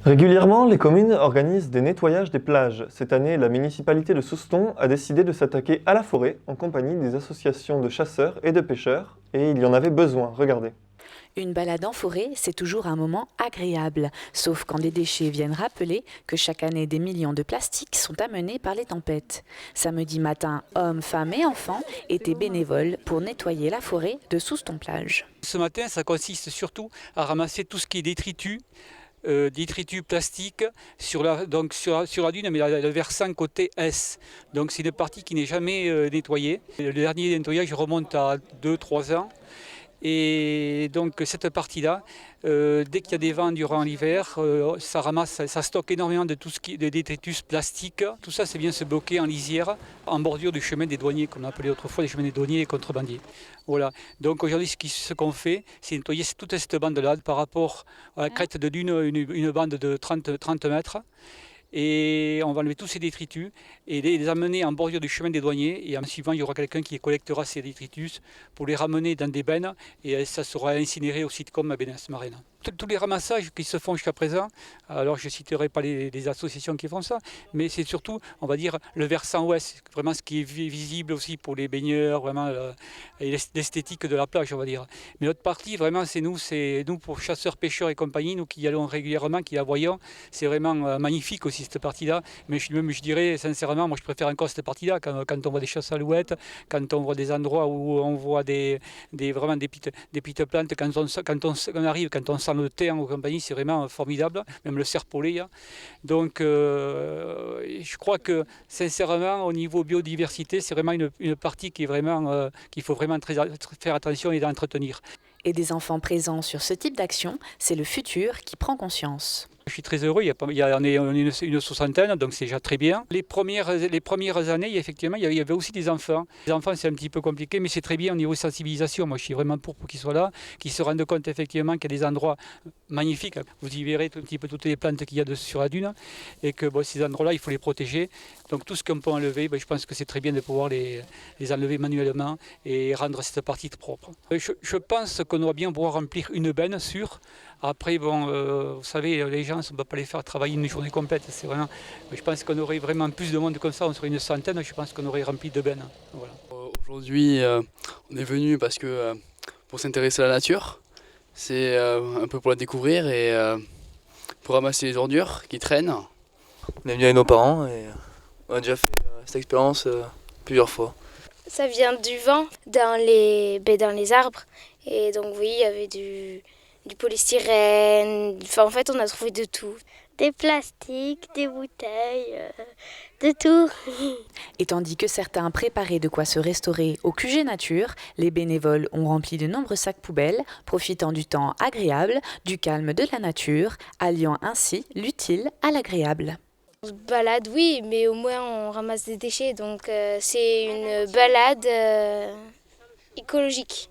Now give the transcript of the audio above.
Régulièrement, les communes organisent des nettoyages des plages. Cette année, la municipalité de Souston a décidé de s'attaquer à la forêt en compagnie des associations de chasseurs et de pêcheurs. Et il y en avait besoin, regardez. Une balade en forêt, c'est toujours un moment agréable, sauf quand des déchets viennent rappeler que chaque année des millions de plastiques sont amenés par les tempêtes. Samedi matin, hommes, femmes et enfants étaient bénévoles pour nettoyer la forêt de Souston-Plage. Ce matin, ça consiste surtout à ramasser tout ce qui est détritus plastiques sur la dune, mais le versant côté S. Donc c'est une partie qui n'est jamais nettoyée. Le dernier nettoyage remonte à 2-3 ans. Et donc cette partie-là, dès qu'il y a des vents durant l'hiver, ça ramasse, ça stocke énormément de tout ce qui est de détritus plastiques. Tout ça, c'est bien se bloquer en lisière, en bordure du chemin des douaniers, qu'on appelait autrefois les chemins des douaniers et contrebandiers. Voilà. Donc aujourd'hui, ce qu'on fait, c'est nettoyer toute cette bande-là par rapport à la crête de dune, une bande de 30 mètres. Et on va enlever tous ces détritus et les amener en bordure du chemin des douaniers. Et en suivant, il y aura quelqu'un qui collectera ces détritus pour les ramener dans des bennes et ça sera incinéré au sitcom à Bénesse-Marine. Tous les ramassages qui se font jusqu'à présent, alors je ne citerai pas les associations qui font ça, mais c'est surtout, on va dire, le versant ouest, vraiment ce qui est visible aussi pour les baigneurs, vraiment l'esthétique de la plage, on va dire. Mais l'autre partie, vraiment, c'est nous pour chasseurs, pêcheurs et compagnie, nous qui y allons régulièrement, qui la voyons, c'est vraiment magnifique aussi cette partie-là. Mais je dirais sincèrement, moi je préfère encore cette partie-là, quand on voit des chasses à alouettes, quand on voit des endroits où on voit vraiment des petites plantes, quand on arrive, quand on sent le thé en compagnie, c'est vraiment formidable, même le serpolet. Hein. Donc je crois que sincèrement, au niveau biodiversité, c'est vraiment une partie qui est vraiment, qu'il faut vraiment faire attention et d'entretenir. Et des enfants présents sur ce type d'action, c'est le futur qui prend conscience. Je suis très heureux, on est une soixantaine, donc c'est déjà très bien. Les premières années, effectivement, il y avait aussi des enfants. Les enfants, c'est un petit peu compliqué, mais c'est très bien au niveau sensibilisation. Moi, je suis vraiment pour qu'ils soient là, qu'ils se rendent compte effectivement qu'il y a des endroits magnifiques. Vous y verrez un petit peu toutes les plantes qu'il y a sur la dune, et que ces endroits-là, il faut les protéger. Donc tout ce qu'on peut enlever, je pense que c'est très bien de pouvoir les enlever manuellement et rendre cette partie propre. Je pense qu'on doit bien pouvoir remplir une benne sûre. Après, vous savez, les gens, on ne peut pas les faire travailler une journée complète. C'est vraiment, je pense qu'on aurait vraiment plus de monde comme ça, on serait une centaine, je pense qu'on aurait rempli de bennes. Voilà. Aujourd'hui, on est venu parce que pour s'intéresser à la nature, c'est un peu pour la découvrir et pour ramasser les ordures qui traînent. On est venu avec nos parents et on a déjà fait cette expérience plusieurs fois. Ça vient du vent dans les arbres. Et donc oui, il y avait du polystyrène. Enfin, en fait, on a trouvé de tout. Des plastiques, des bouteilles, de tout. Et tandis que certains préparaient de quoi se restaurer au QG Nature, les bénévoles ont rempli de nombreux sacs poubelles, profitant du temps agréable, du calme de la nature, alliant ainsi l'utile à l'agréable. On se balade, oui, mais au moins on ramasse des déchets. Donc c'est une balade écologique.